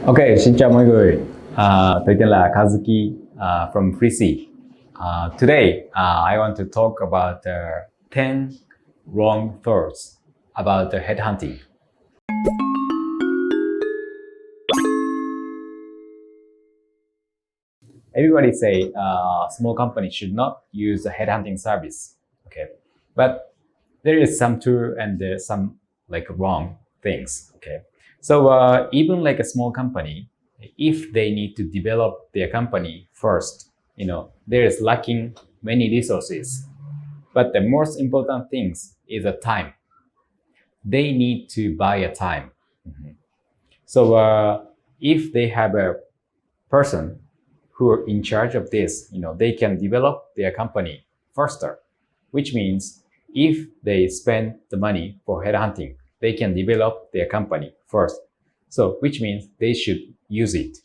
Ok, xin chào mọi người. Tôi tên là Kazuki from freeC. Today, I want to talk about the 10 wrong thoughts about the headhunting. Everybody say small companies should not use the headhunting service. Okay, but there is some true and there's some like wrong things. Okay, so even like a small company, if they need to develop their company first, there is lacking many resources. But the most important things is a time. They need to buy a time. So if they have a person who are in charge of this, they can develop their company faster, which means if they spend the money for headhunting, they can develop their company first. So, which means they should use it.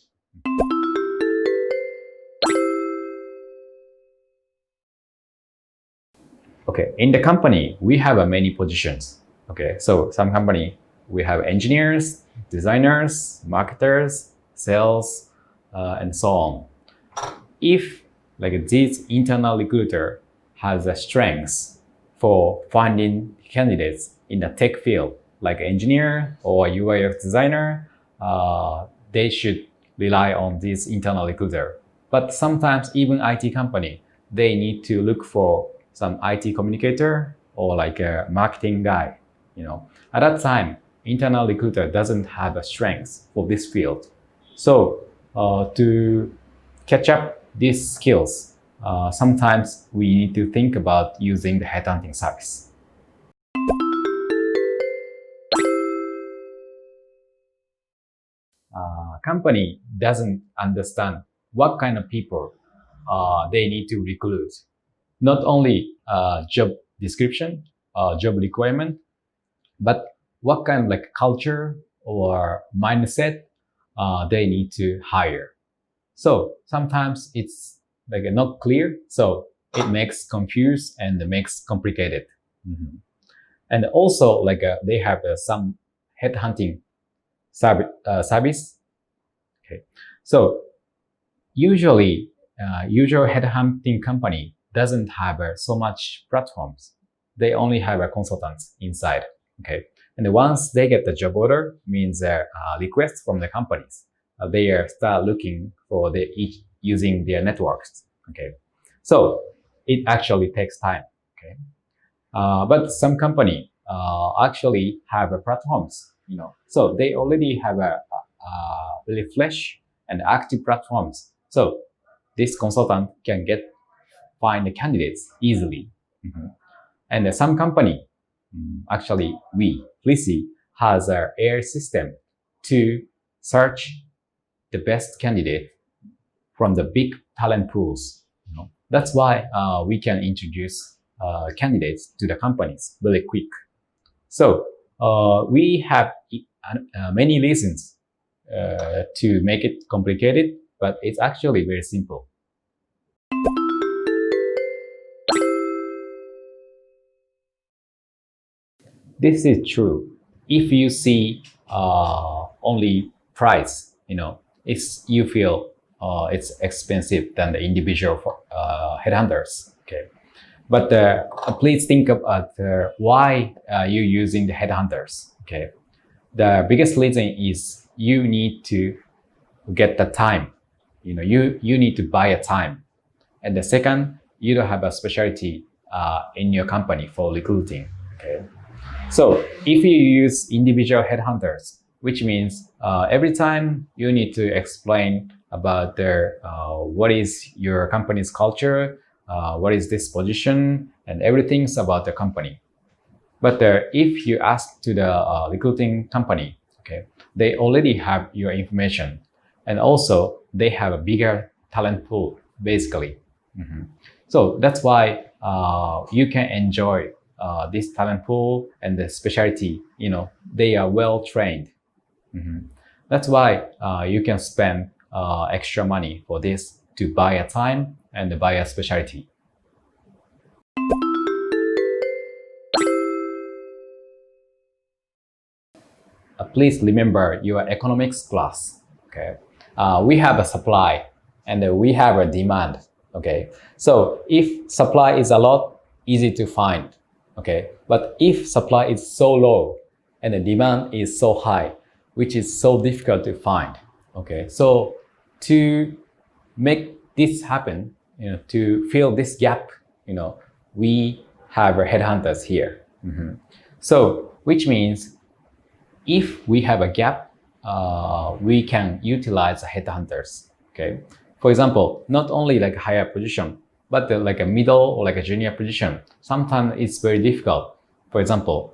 Okay, in the company, we have many positions. Okay, so some company, we have engineers, designers, marketers, sales, and so on. If like this internal recruiter has a strength for finding candidates in the tech field, like engineer or UI/UX designer, they should rely on this internal recruiter. But sometimes even IT company, they need to look for some IT communicator or like a marketing guy. At that time, internal recruiter doesn't have a strength for this field. So to catch up these skills, sometimes we need to think about using the headhunting service. Company doesn't understand what kind of people they need to recruit. Not only job description, job requirement, but what kind of like culture or mindset they need to hire. So sometimes it's like not clear, so it makes confused and makes complicated. And also like they have some headhunting service. Okay, so usually usual headhunting company doesn't have so much platforms. They only have a consultants inside. Okay, and once they get the job order, means a request from the companies. They start looking for each using their networks. Okay, so it actually takes time. Okay, but some company actually have platforms. So they already have a really fresh and active platforms. So this consultant can find the candidates easily. And some company, actually freeC has an AI system to search the best candidate from the big talent pools. That's why we can introduce candidates to the companies very quick. So we have many reasons to make it complicated, but it's actually very simple. This is true. If you see only price, you feel it's expensive than the individual headhunters. Okay, but please think about why you're using the headhunters. Okay, the biggest reason is you need to get the time. You need to buy a time, and the second, you don't have a specialty in your company for recruiting. Okay. So if you use individual headhunters, which means every time you need to explain about what is your company's culture, what is this position, and everything's about the company. But if you ask to the recruiting company, okay, they already have your information, and also they have a bigger talent pool, basically. So that's why you can enjoy this talent pool and the specialty. They are well trained. That's why you can spend extra money for this to buy a time and buy a specialty. please remember your economics class. Okay, we have a supply and we have a demand. Okay, so if supply is a lot, easy to find. Okay, but if supply is so low and the demand is so high, which is so difficult to find. Okay, so to make this happen, to fill this gap, we have our headhunters here. So, which means if we have a gap, we can utilize headhunters. Okay, for example, not only like a higher position, but like a middle or like a junior position. Sometimes it's very difficult. For example,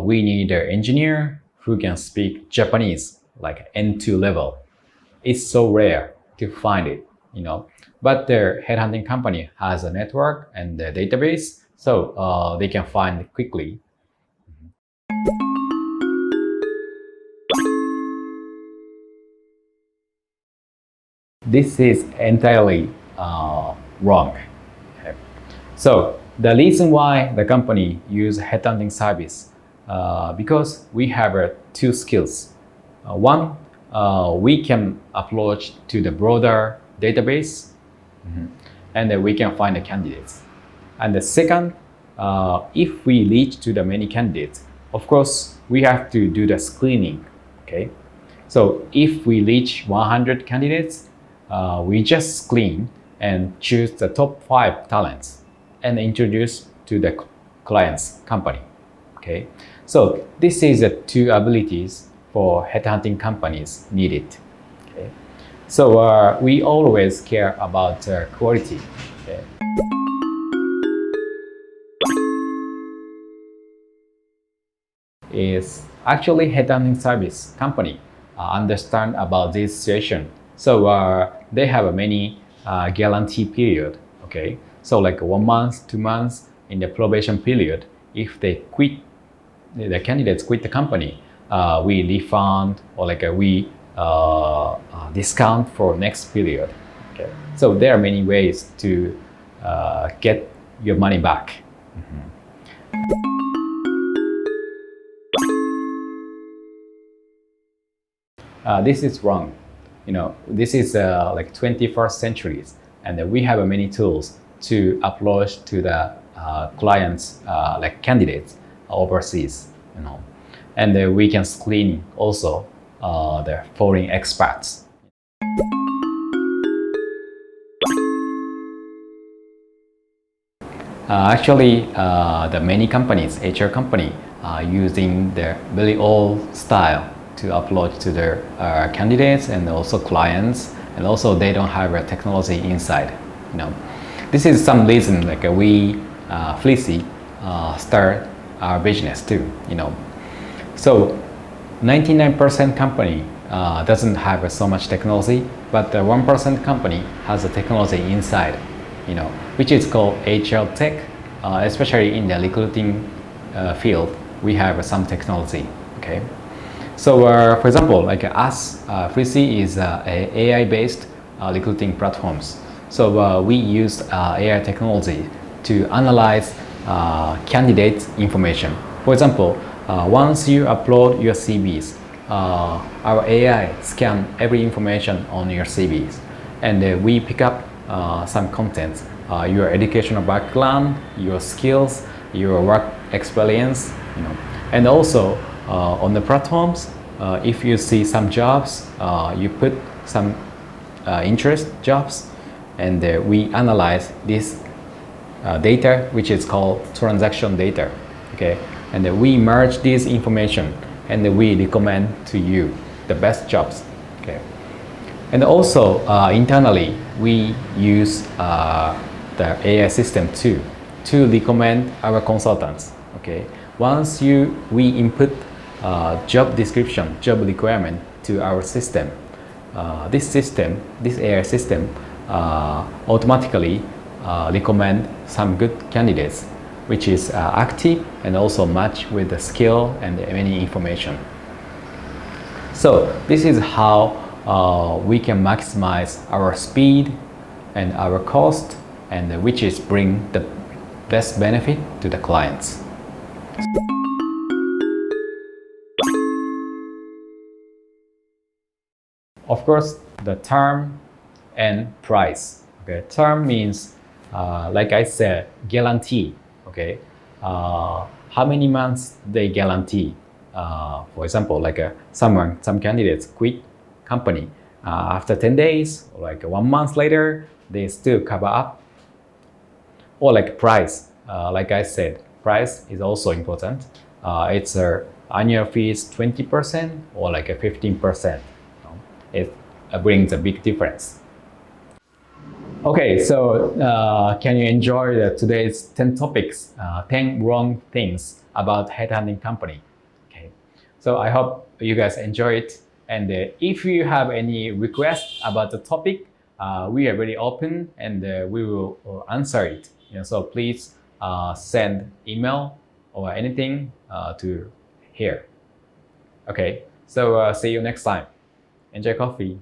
we need an engineer who can speak Japanese, like N2 level. It's so rare to find it, But the headhunting company has a network and a database, so they can find it quickly. This is entirely wrong. Okay. So the reason why the company use headhunting service, because we have two skills. One, we can approach to the broader database, and then we can find the candidates. And the second, if we reach to the many candidates, of course, we have to do the screening. Okay, so if we reach 100 candidates, we just screen and choose the top 5 talents and introduce to the client's company. Okay, so this is the two abilities for headhunting companies needed. Okay, so we always care about quality. Okay. Is actually headhunting service company understand about this situation. So they have a many guarantee period. Okay, so like 1 month, 2 months in the probation period. If they quit, the candidates quit the company, we refund or like we discount for next period. Okay, so there are many ways to get your money back. This is wrong. This is like 21st centuries, and we have many tools to approach to the clients, like candidates overseas. And we can screen also the foreign expats. Actually, the many companies, HR company, are using the very old style to approach to their candidates and also clients, and also they don't have a technology inside. This is some reason like we freeC start our business too. So 99% company doesn't have so much technology, but the 1% company has a technology inside, which is called HR tech. Especially in the recruiting field, we have some technology. Okay. So, for example, like us, freeC is AI-based recruiting platforms. So we use AI technology to analyze candidates' information. For example, once you upload your CVs, our AI scan every information on your CVs, and we pick up some contents, your educational background, your skills, your work experience, and also on the platforms, if you see some jobs, you put some interest jobs, and we analyze this data, which is called transaction data. Okay, and we merge this information and we recommend to you the best jobs. Okay, and also internally we use the AI system too to recommend our consultants. Okay, once we input job description, job requirement to our system, this AI system automatically recommend some good candidates, which is active and also match with the skill and any information. So this is how we can maximize our speed and our cost, and which is bring the best benefit to the clients. Of course, the term and price. Okay, term means, like I said, guarantee. Okay, how many months they guarantee? For example, like some candidates quit company after 10 days, or like 1 month later, they still cover up. Or like price, like I said, price is also important. It's annual fees 20% or like a 15%. It brings a big difference. Okay, so can you enjoy today's 10 topics, 10 wrong things about headhunting company? Okay, so I hope you guys enjoy it. And if you have any requests about the topic, we are very open and we will answer it. So please send email or anything to here. Okay, so see you next time. Enjoy coffee.